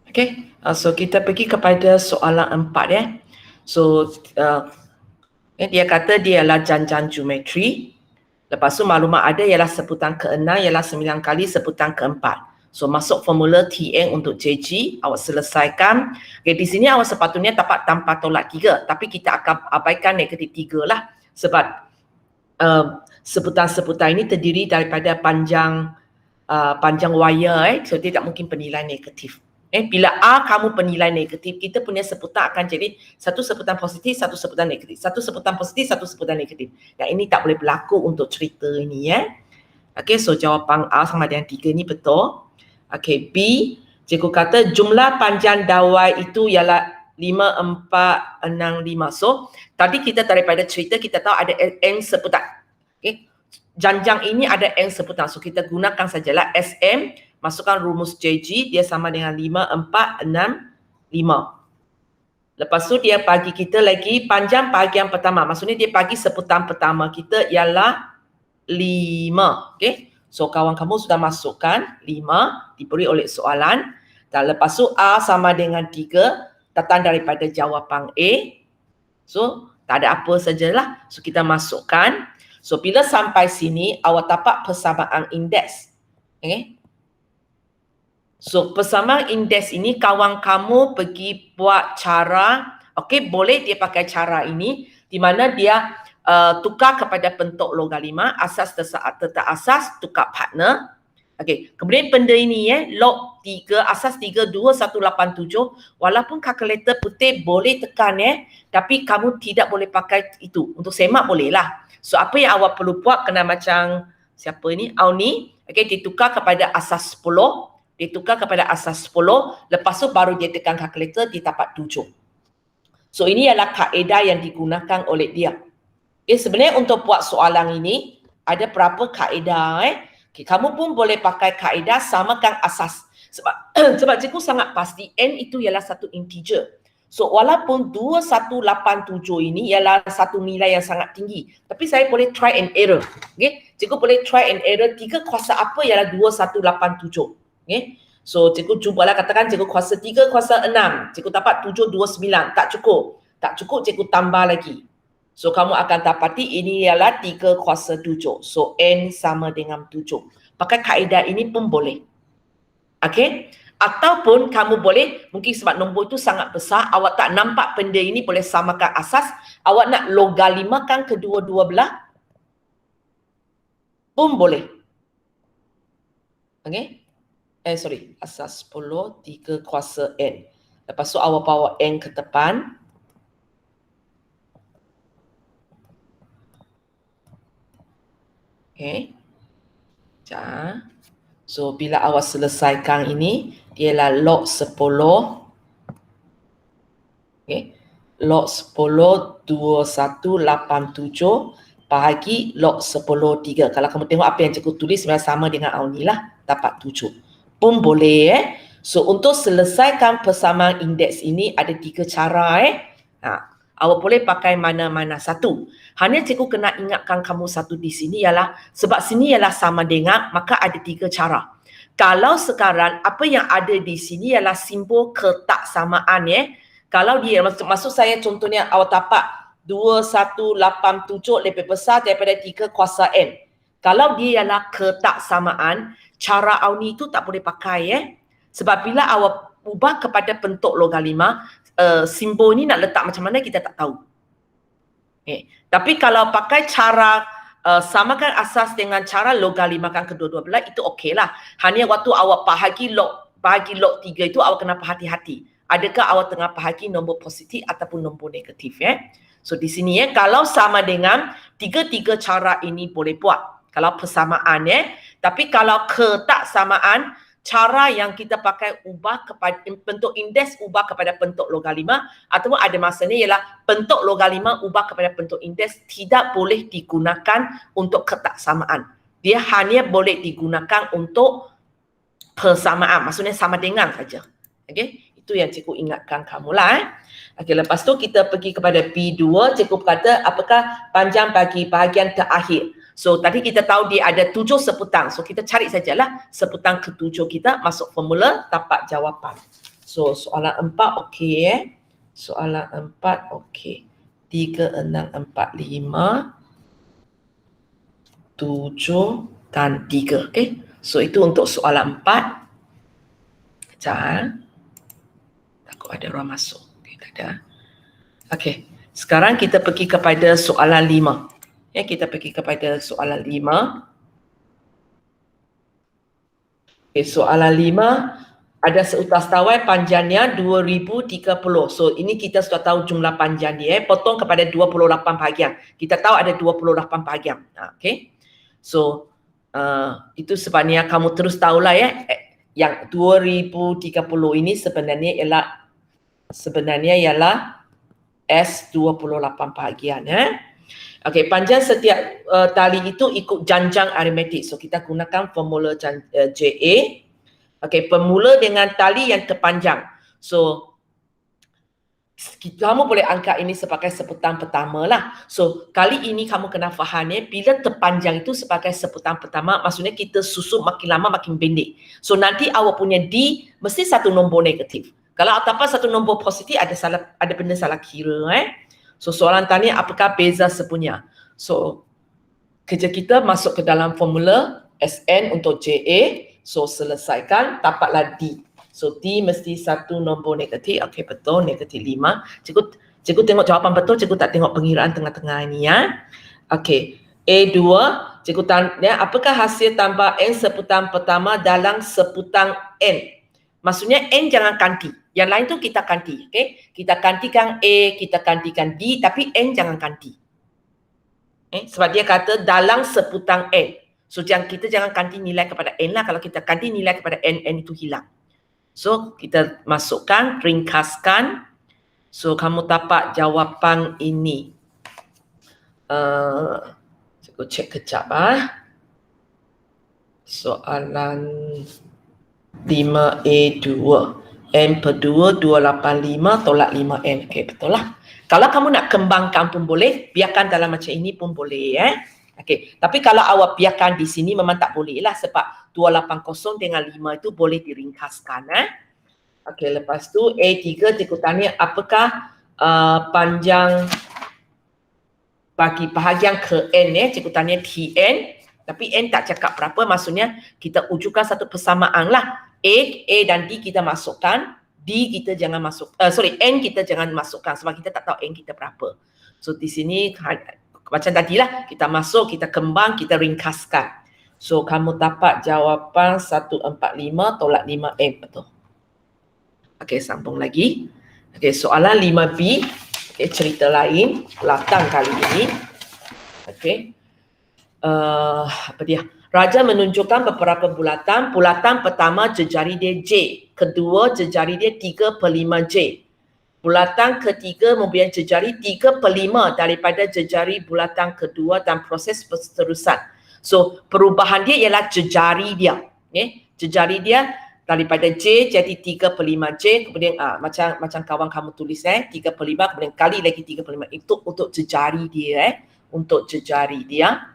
Okay, so kita pergi kepada soalan 4 ya. So dia kata dia ialah janjang geometri. Lepas tu maklumat ada ialah sebutan ke-6 ialah 9 kali sebutan ke-4. So masuk formula Tn untuk JG, awak selesaikan. Okay, di sini awak sepatutnya dapat tanpa tolak 3, tapi kita akan abaikan negatif 3 lah. Sebab sebutan-sebutan ini terdiri daripada panjang wire, so dia tak mungkin penilaian negatif. Bila A kamu penilaian negatif, kita punya sebutan akan jadi satu sebutan positif, satu sebutan negatif. Satu sebutan positif, satu sebutan negatif. Dan ini tak boleh berlaku untuk cerita ini ya. Okay, so jawapan A sama dengan 3 ni betul. Okay, B, cikgu kata jumlah panjang dawai itu ialah 5, 4, 6, 5. So, tadi kita daripada cerita kita tahu ada N sebutan. Okay, janjang ini ada N sebutan. So, kita gunakan sajalah SM, masukkan rumus JG, dia sama dengan 5, 4, 6, 5. Lepas tu dia bagi kita lagi panjang bahagian pertama. Maksudnya dia bagi sebutan pertama kita ialah 5. Okay. So kawan kamu sudah masukkan 5 diberi oleh soalan. Dan lepas tu A sama dengan 3 datang daripada jawapan A. So tak ada apa sajalah. So kita masukkan. So bila sampai sini awak dapat persamaan indeks. Okay. So persamaan indeks ini kawan kamu pergi buat cara, okey, boleh dia pakai cara ini di mana dia tukar kepada bentuk logaritma, asas tetap asas, tukar partner. Okey, kemudian benda ini log 3, asas 3, 2, 1, 8, 7, walaupun kalkulator putih boleh tekan tapi kamu tidak boleh pakai itu. Untuk semak boleh lah. So apa yang awak perlu buat kena macam siapa ini? Auni. Okey, ditukar kepada asas 10. Ditukar kepada asas 10, lepas tu baru dia tekan kalkulator, dia dapat 7. So ini adalah kaedah yang digunakan oleh dia. Okay, sebenarnya untuk buat soalan ini, ada berapa kaedah okay, kamu pun boleh pakai kaedah samakan asas. Sebab cikgu sangat pasti N itu ialah satu integer. So walaupun 2187 ini ialah satu nilai yang sangat tinggi, tapi saya boleh try and error. Okay? Cikgu boleh try and error 3 kuasa apa ialah 2187. Okay. So cikgu cubalah katakan cikgu kuasa 3, kuasa 6. Cikgu dapat 729. Tak cukup. Tak cukup cikgu tambah lagi. So kamu akan dapati ini ialah 3 kuasa 7. So N sama dengan 7. Pakai kaedah ini pun boleh. Okay. Ataupun kamu boleh, mungkin sebab nombor itu sangat besar, awak tak nampak benda ini boleh samakan asas, awak nak logaritmakan kedua-dua belah pun boleh. Okay. Asas 10, 3 kuasa N. Lepas tu awak bawa N ke depan. Okay. So, bila awak selesaikan ini, ialah log 10. Okay. Log 10, 2187 bahagi log 10, 3. Kalau kamu tengok apa yang cikgu tulis sebenarnya sama dengan Auni lah. Dapat 7. Pun boleh So untuk selesaikan persamaan indeks ini ada 3 cara awak boleh pakai mana-mana satu. Hanya cikgu kena ingatkan kamu satu di sini ialah sebab sini ialah sama dengan, maka ada 3 cara. Kalau sekarang apa yang ada di sini ialah simbol ketaksamaan Kalau dia maksud saya contohnya awak dapat 2187 lebih besar daripada 3 kuasa N. Kalau dia ialah ketaksamaan, cara Auni itu tak boleh pakai sebab bila awak ubah kepada bentuk logaritma, simbol ni nak letak macam mana kita tak tahu. Tapi kalau pakai cara samakan asas dengan cara logaritmakan kedua-dua belah, itu okey lah. Hanya waktu awak bahagi log 3 itu awak kena berhati-hati. Adakah awak tengah bahagi nombor positif ataupun nombor negatif So di sini kalau sama dengan 3 cara ini boleh buat. Kalau persamaan tapi kalau ketaksamaan, cara yang kita pakai ubah kepada bentuk indeks ubah kepada bentuk logaritma ataupun ada masanya ialah bentuk logaritma ubah kepada bentuk indeks tidak boleh digunakan untuk ketaksamaan. Dia hanya boleh digunakan untuk persamaan, maksudnya sama dengan saja. Okey, itu yang cikgu ingatkan kamulah. Okey, lepas tu kita pergi kepada B2, cikgu kata apakah panjang bagi bahagian terakhir. So tadi kita tahu dia ada 7 sebutan. So kita cari sajalah sebutan ke-7 kita, masuk formula, dapat jawapan. So soalan 4 okey Soalan 4 okey. 3, 6, 4, 5, 7 dan 3. Okey. So itu untuk soalan 4. Sekejap. Takut ada orang masuk. Okey, tak ada. Okey. Sekarang kita pergi kepada soalan 5. Kita pergi kepada soalan 5. Okay, soalan 5 ada seutas tawai panjangnya 2030. So ini kita sudah tahu jumlah panjang dia. Potong kepada 28 bahagian. Kita tahu ada 28 bahagian. Okay. So itu sebabnya kamu terus tahulah yang 2030 ini sebenarnya ialah S28 bahagian. Okey, panjang setiap tali itu ikut janjang aritmetik. So kita gunakan formula JA. Okey, bermula dengan tali yang terpanjang. So kamu boleh angkat ini sebagai sebutan pertama lah. So kali ini kamu kena faham bila terpanjang itu sebagai sebutan pertama, maksudnya kita susun makin lama makin pendek. So nanti awak punya D mesti satu nombor negatif. Kalau ataupun satu nombor positif ada benda salah kira. So soalan tanya apakah beza sepunya. So kerja kita masuk ke dalam formula SN untuk JA. So selesaikan, dapatlah D. So D mesti satu nombor negatif. Okey, betul, negatif 5. Cikgu tengok jawapan betul, cikgu tak tengok pengiraan tengah-tengah ni Okey, A2, cikgu tanya apakah hasil tambah N sebutan pertama dalam sebutan N. Maksudnya N jangan ganti. Yang lain tu kita ganti, okey? Kita gantikan A, kita gantikan D, tapi N jangan ganti. Sebab dia kata dalam sebutan N. So kita jangan ganti nilai kepada N lah. Kalau kita ganti nilai kepada N itu hilang. So kita masukkan, ringkaskan. So kamu dapat jawapan ini. Cikgu cek kejap Soalan 5A2. N per 2, 285 tolak 5N. Okey, betul lah. Kalau kamu nak kembangkan pun boleh, biarkan dalam macam ini pun boleh Okey, tapi kalau awak biarkan di sini memang tak boleh lah sebab 280 dengan 5 itu boleh diringkaskan Okey, lepas tu A3 cikgu tanya apakah panjang bagi bahagian ke N cikgu tanya Tn, tapi N tak cakap berapa, maksudnya kita wujudkan satu persamaan lah. A dan D kita masukkan, D kita jangan masuk, N kita jangan masukkan sebab kita tak tahu N kita berapa. So di sini macam tadilah, kita masuk, kita kembang, kita ringkaskan. So kamu dapat jawapan 145 tolak 5N, betul. Okey, sambung lagi. Okey, soalan 5B. Okey, cerita lain, bulatan kali ini. Okey. Apa dia? Raja menunjukkan beberapa bulatan. Bulatan pertama jejari dia J. Kedua jejari dia 3/5 J. Bulatan ketiga mempunyai jejari 3/5 daripada jejari bulatan kedua dan proses berterusan. So perubahan dia ialah jejari dia. Jejari dia daripada J jadi 3/5 J. Kemudian macam kawan kamu tulis 3/5 kemudian kali lagi 3/5. Itu untuk jejari dia untuk jejari dia.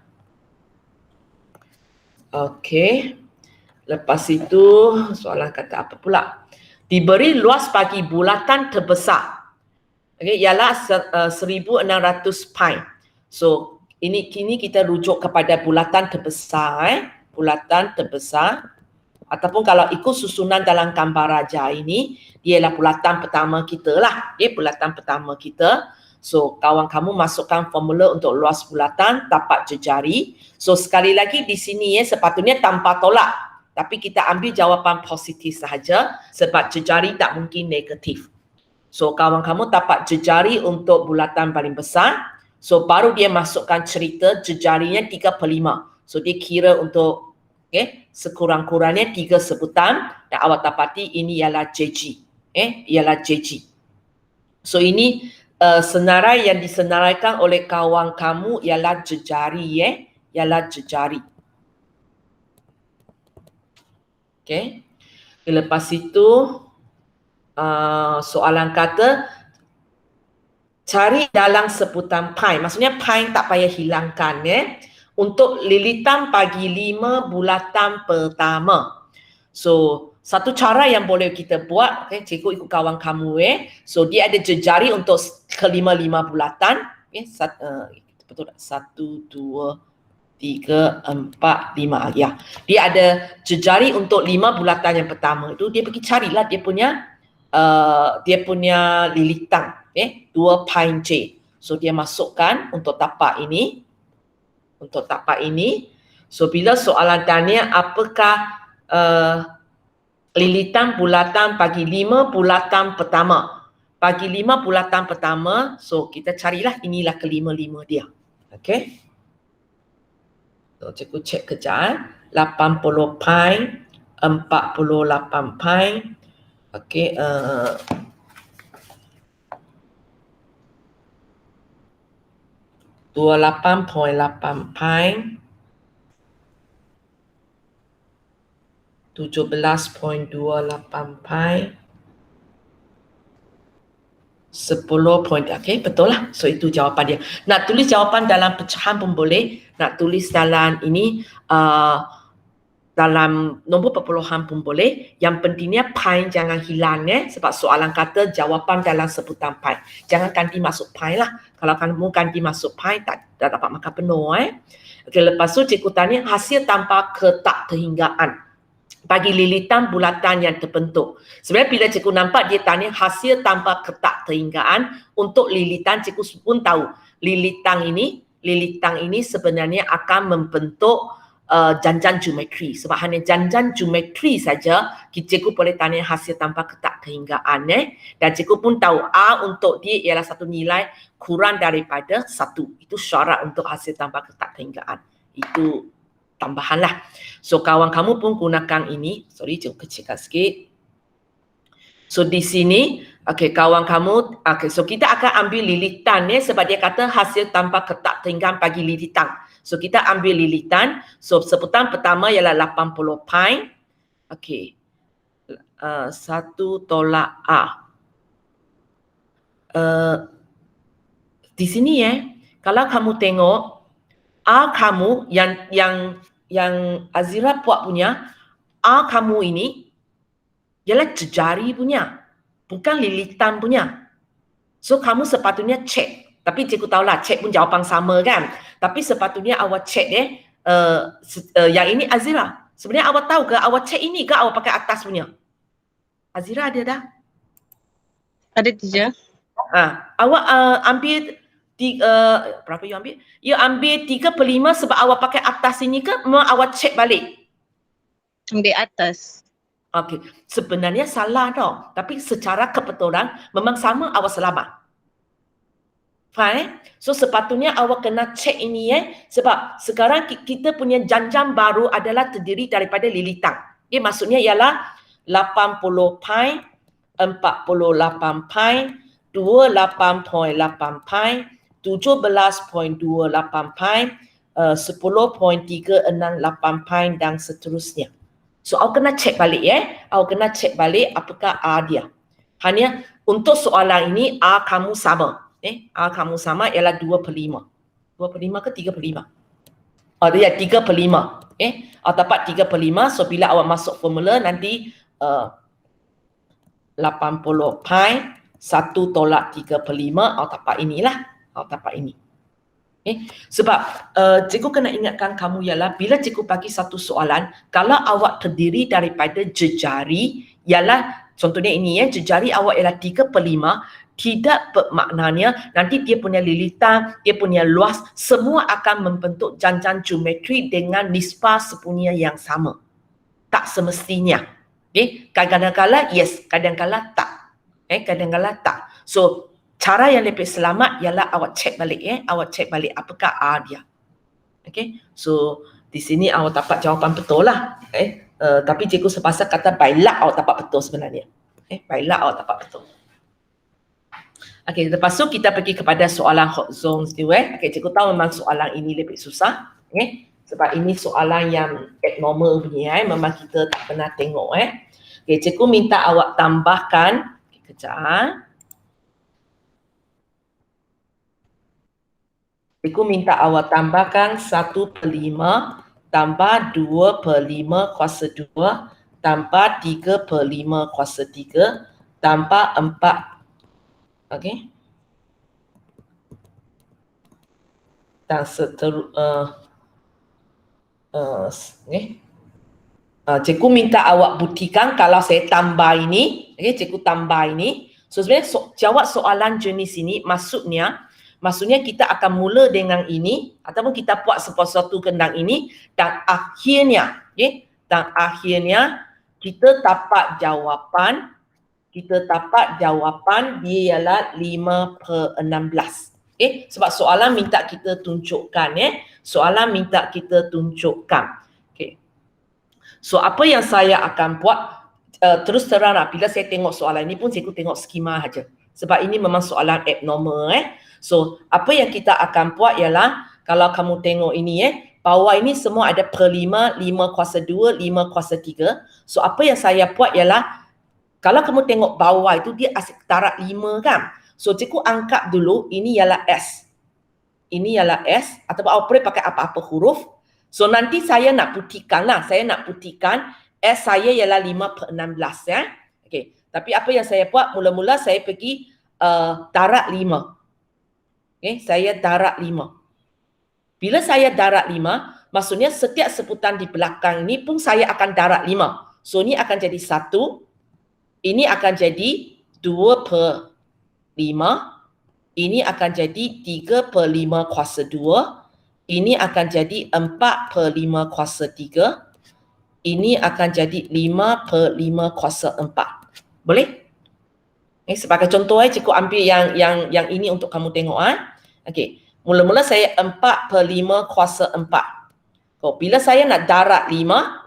Okey. Lepas itu soalan kata apa pula? Diberi luas bagi bulatan terbesar. Okey, ialah 1600 pi. So kini kita rujuk kepada bulatan terbesar bulatan terbesar ataupun kalau ikut susunan dalam gambar raja ini dia ialah bulatan pertama kita lah. Bulatan pertama kita. So kawan kamu masukkan formula untuk luas bulatan, dapat jejari. So sekali lagi di sini sepatutnya tanpa tolak. Tapi kita ambil jawapan positif sahaja sebab jejari tak mungkin negatif. So kawan kamu dapat jejari untuk bulatan paling besar. So baru dia masukkan cerita jejarinya 3/5. So dia kira untuk sekurang-kurangnya 3 sebutan dan awak dapati ini ialah JG. Ialah JG. So ini senarai yang disenaraikan oleh kawan kamu ialah jejari ialah jejari. Okey. Lepas itu soalan kata cari dalam sebutan pi. Maksudnya pi tak payah hilangkan untuk lilitan bagi 5 bulatan pertama. So Satu cara yang boleh kita buat, okay, cikgu ikut kawan kamu So dia ada jejari untuk kelima-lima bulatan. Okay, betul tak? 1, 2, 3, 4, 5. Ya. Dia ada jejari untuk 5 bulatan yang pertama. Itu dia pergi carilah dia punya lilitan. Okay, 2 pine J. So dia masukkan untuk tapak ini. Untuk tapak ini. So bila soalan tanya apakah lilitan bulatan bagi 5 bulatan pertama. Bagi 5 bulatan pertama, so kita carilah inilah kelima-lima dia. Okay. So cikgu cek kejap. 80 pine, 48 pine. Okay. 28.8 pine. 17.28 pine. 10 point. Okay, betul lah. So itu jawapan dia. Nak tulis jawapan dalam pecahan pun boleh. Nak tulis dalam ini dalam nombor perpuluhan pun boleh. Yang pentingnya pine jangan hilang sebab soalan kata jawapan dalam sebutan pine. Jangan ganti masuk pine lah. Kalau kamu ganti masuk pine tak dapat makan penuh Okay, lepas tu cikgu tanya hasil tanpa ketak terhinggaan bagi lilitan bulatan yang terbentuk. Sebenarnya bila cikgu nampak dia tanya hasil tanpa ketak terhinggaan untuk lilitan, cikgu pun tahu lilitan ini sebenarnya akan membentuk janjan geometri. Sebab hanya janjan geometri saja cikgu boleh tanya hasil tanpa ketak terhinggaan. Dan cikgu pun tahu A untuk dia ialah satu nilai kurang daripada 1. Itu syarat untuk hasil tanpa ketak terhinggaan. Itu tambahan lah. So kawan kamu pun gunakan ini. Sorry, cikgu kecilkan sikit. So di sini, okay, kawan kamu, okay, so kita akan ambil lilitan sebab dia kata hasil tanpa ketak terhinggaan bagi lilitan. So kita ambil lilitan. So sebutan pertama ialah 80 pine. Okay. 1 tolak A. Di sini kalau kamu tengok A kamu yang Azira buat punya, A kamu ini ialah jejari punya, bukan lilitan punya. So kamu sepatutnya cek. Tapi cikgu tahulah cek pun jawapan sama kan. Tapi sepatutnya awak cek yang ini Azira. Sebenarnya awak tahu ke awak cek ini ke awak pakai atas punya? Azira ada dah? Ada teacher. Awak ambil berapa you ambil? You ambil 3/5 sebab awak pakai atas ini ke? Memang awak cek balik? Ambil atas. Okey, sebenarnya salah tau. Tapi secara kebetulan memang sama awak selamat. Faham? So sepatutnya awak kena cek ini sebab sekarang kita punya janjang baru adalah terdiri daripada lilitan. Okay, maksudnya ialah 80 pine, 48 pine, 28.8 pine, 17.28 pine, 10.368 pine dan seterusnya. So awak kena cek balik awak kena cek balik apakah A dia. Hanya untuk soalan ini A kamu sama. A kamu sama ialah 2/5. 2/5 ke 3/5? Oh dia 3/5. Awak dapat 3/5. So bila awak masuk formula nanti 80 pine 1 tolak 3/5 awak dapat inilah. Awak dapat ini. Sebab cikgu kena ingatkan kamu ialah bila cikgu bagi satu soalan, kalau awak terdiri daripada jejari, ialah contohnya ini jejari awak ialah 3/5, tidak bermaknanya nanti dia punya lilitan, dia punya luas, semua akan membentuk janjang geometri dengan nisbah sepunya yang sama. Tak semestinya. Kadang-kadang yes, kadang-kadang tak. Kadang-kadang tak. So cara yang lebih selamat ialah awak cek balik awak cek balik apakah A dia. Okay, so di sini awak dapat jawapan betul lah. Tapi cikgu sepasal kata by luck awak dapat betul sebenarnya. By luck awak dapat betul. Okay, lepas tu kita pergi kepada soalan hot zones ni. Okay, cikgu tahu memang soalan ini lebih susah. Sebab ini soalan yang abnormal punya. Memang kita tak pernah tengok. Okay, cikgu minta awak tambahkan. Okay, kejap. Cikgu minta awak tambahkan 1/5 tambah 2/5 kuasa 2 tambah 3/5 kuasa 3 tambah 4. Okey. Dan cikgu minta awak buktikan kalau saya tambah ini, cikgu tambah ini. So sebenarnya jawab soalan jenis ini maksudnya kita akan mula dengan ini ataupun kita buat sesuatu tentang ini dan akhirnya kita dapat jawapan dia ialah 5/16. Sebab soalan minta kita tunjukkan So apa yang saya akan buat, terus terang bila saya tengok soalan ini pun saya tengok skema saja. Sebab ini memang soalan abnormal. So apa yang kita akan buat ialah, kalau kamu tengok ini bawah ini semua ada per 5, 5 kuasa 2, 5 kuasa 3. So apa yang saya buat ialah, kalau kamu tengok bawah itu dia asyik darab 5 kan. So cikgu angkat dulu ini ialah S. Ini ialah S ataupun awak boleh pakai apa-apa huruf. So nanti saya nak putihkan S saya ialah 5/16 ya. Okey. Tapi apa yang saya buat, mula-mula saya pergi darab 5. Okey, saya darab 5. Bila saya darab 5, maksudnya setiap sebutan di belakang ni pun saya akan darab 5. So ni akan jadi 1, ini akan jadi 2/5, ini akan jadi 3/5 kuasa 2, ini akan jadi 4/5 kuasa 3, ini akan jadi 5/5 kuasa 4. Boleh? Sebagai contoh cikgu ambil yang ini untuk kamu tengok. Okey. Mula-mula saya 4/5 kuasa 4. Bila saya nak darab 5,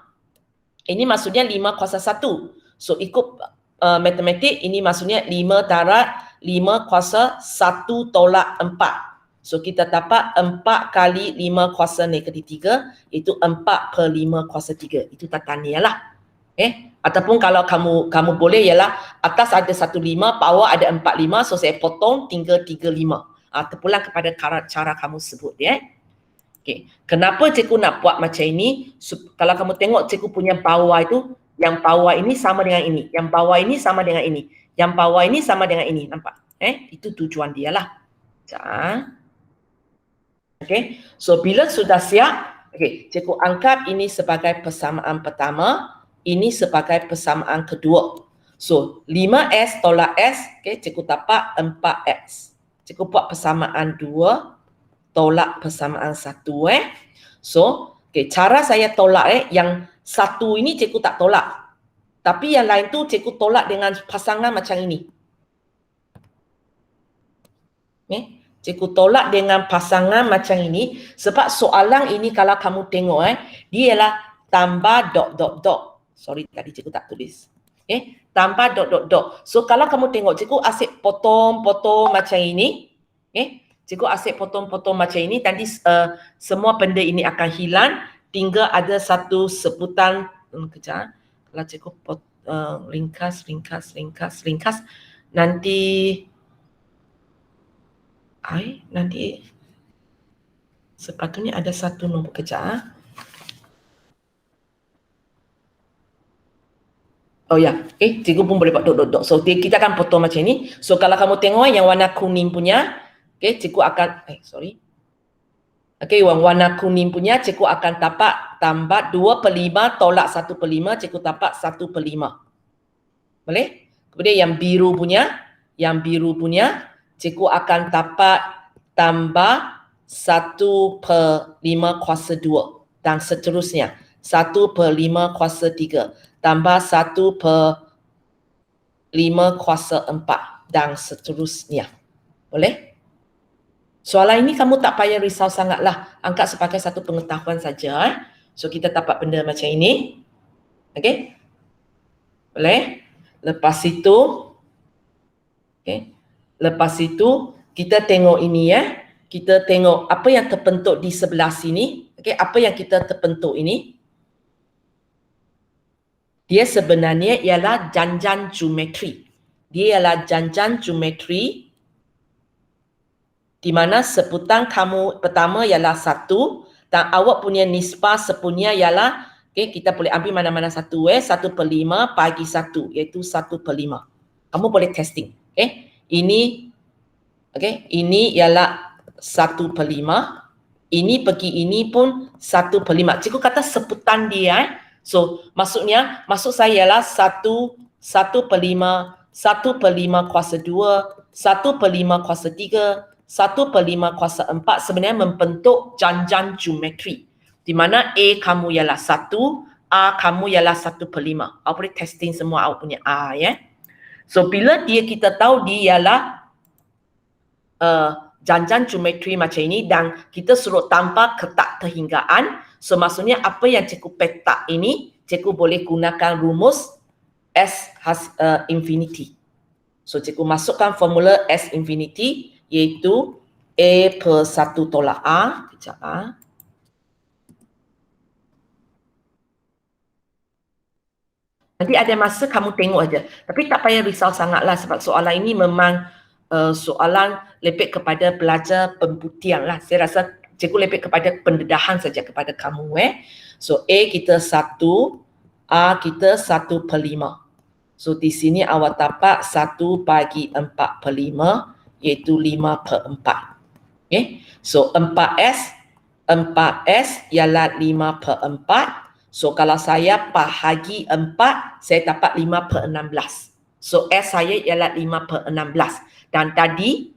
ini maksudnya 5 kuasa 1. So ikut matematik, ini maksudnya 5 darab 5 kuasa 1 tolak 4. So kita dapat 4 kali 5 kuasa negatif 3, itu 4/5 kuasa 3. Itu tata nialah lah. Ataupun kalau kamu boleh ialah atas ada 1/5, bawah ada 4/5, so saya potong tinggal 3/5. Terpulang kepada cara kamu sebut Okay. Kenapa cikgu nak buat macam ini? Kalau kamu tengok cikgu punya bawah itu, yang bawah ini sama dengan ini, yang bawah ini sama dengan ini, yang bawah ini sama dengan ini. Nampak? Itu tujuan dia lah. Okay. So bila sudah siap, cikgu anggap ini sebagai persamaan pertama, ini sebagai persamaan kedua. So 5S tolak S, cikgu dapat 4X. Cikgu buat persamaan 2 tolak persamaan 1. So cara saya tolak yang satu ini cikgu tak tolak. Tapi yang lain tu cikgu tolak dengan pasangan macam ini. Cikgu tolak dengan pasangan macam ini sebab soalan ini kalau kamu tengok dia ialah tambah dot. Sorry tadi cikgu tak tulis. Tambah dot. So kalau kamu tengok cikgu asyik potong-potong macam ini. Cikgu asyik potong-potong macam ini, nanti semua benda ini akan hilang, tinggal ada satu sebutan. Kejap. Kalau cikgu ringkas, nanti sepatutnya ada satu nombor. Kejap. Oh ya, cikgu pun boleh buat dot. So kita akan potong macam ni. So kalau kamu tengok yang warna kuning punya, cikgu akan yang warna kuning punya cikgu akan dapat tambah 2/5 tolak 1/5, cikgu dapat 1/5. Boleh? Kemudian yang biru punya cikgu akan dapat tambah 1/5 kuasa 2 dan seterusnya. 1/5 kuasa 3 tambah 1/5 kuasa 4 dan seterusnya. Boleh? Soalan ini kamu tak payah risau sangatlah. Angkat sebagai satu pengetahuan saja. So kita dapat benda macam ini. Okey? Boleh? Lepas itu kita tengok ini Kita tengok apa yang terbentuk di sebelah sini. Apa yang kita terbentuk ini? Dia sebenarnya ialah janjan geometri. Dia ialah janjan geometri di mana sebutan kamu pertama ialah 1 dan awak punya nisbah sepunya ialah Okay, kita boleh ambil mana-mana satu 1/5 bagi 1 iaitu 1/5. Kamu boleh testing. Okay, ini ialah 1/5. Ini pergi ini pun 1/5. Cikgu kata sebutan dia. So maksudnya maksud saya ialah 1/5 kuasa 2, 1/5 kuasa 3, 1/5 kuasa 4 sebenarnya membentuk janjan geometri. Di mana A kamu ialah 1, A kamu ialah 1/5. Awak boleh testing semua awak punya A ya. So bila kita tahu dia ialah janjan geometri macam ini dan kita suruh tambah ketak terhinggaan. So maksudnya apa yang cikgu petak ini, cikgu boleh gunakan rumus S infinity. So cikgu masukkan formula S infinity iaitu A per 1 tolak A. Kejap A. Nanti ada masa kamu tengok aja. Tapi tak payah risau sangatlah sebab soalan ini memang soalan lebih kepada belajar pembuktian lah. Saya rasa cikgu lebih kepada pendedahan saja kepada kamu. So A kita 1, A kita 1/5. So di sini awak dapat 1 bagi 4/5 iaitu 5/4. Okay. So 4S ialah 5/4. So kalau saya bahagi 4, saya dapat 5/16. So S saya ialah 5/16. Dan tadi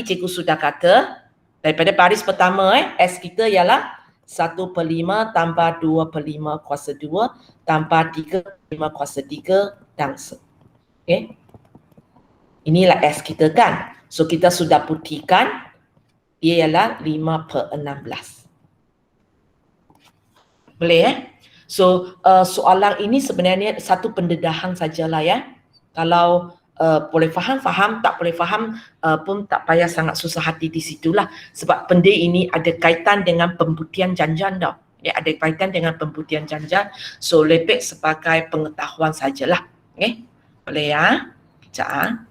cikgu sudah kata daripada baris pertama S kita ialah 1/5 tambah 2/5 kuasa 2 tambah 3/5 kuasa 3 dan okay. Inilah S kita kan. So kita sudah buktikan dia ialah 5/16. Boleh So soalan ini sebenarnya satu pendedahan sajalah ya. Kalau boleh faham, tak boleh faham pun tak payah sangat susah hati di situlah. Sebab benda ini ada kaitan dengan pembuktian janjan tau. Ya, ada kaitan dengan pembuktian janjan. So lebih sebagai pengetahuan sajalah. Okay? Boleh ya? Sekejap.